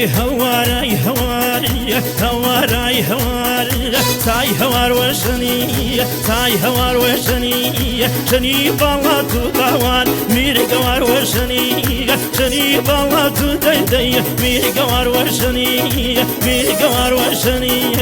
هواري هواري هواري هواري تاي هوار وشني تاي هوار وشني شني بالله تباوان ميري قوار وشني شني بالله تدي ميري قوار وشني ميري قوار وشني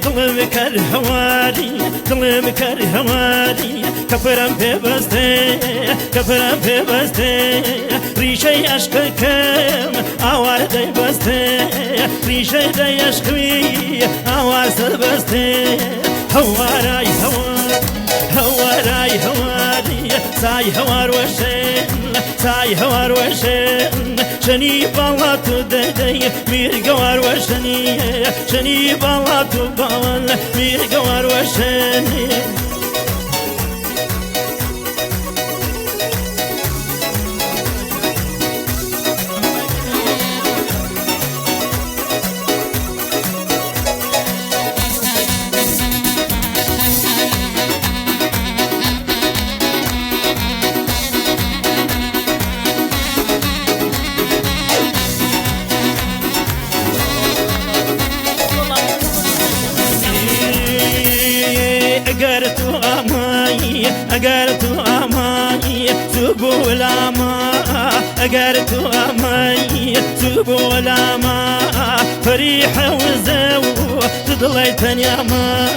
دلم کر هواری دلم کر هواری کفرم پیوسته کفرم پیوسته ریشه عشق کم آوار دی بسته ریشه دی عشقی آوار سر بسته هوارای هوار هوارای هواری سای هوار وشن سای هوار وشن شني بالله تدي مير قوار وشني شني بالله تبال مير قوار وشني أقرت أماني تبو لما أقرت أماني تبو لما فريحة وزو تضليتني أما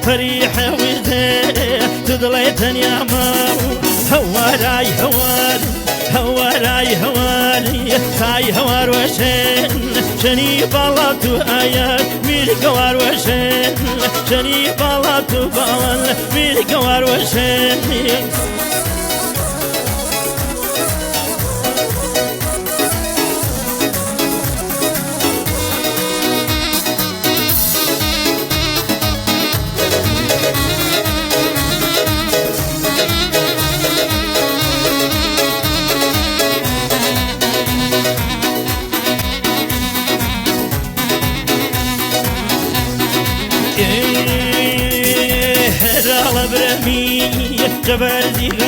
فريحة وزو تضليتني أما هواراي هواري هواراي هواري ساي هوار وشن شني بالاتو آيات مير قوار وشن شني بالاتو بال مير قوار وشن برمي جبل زيغا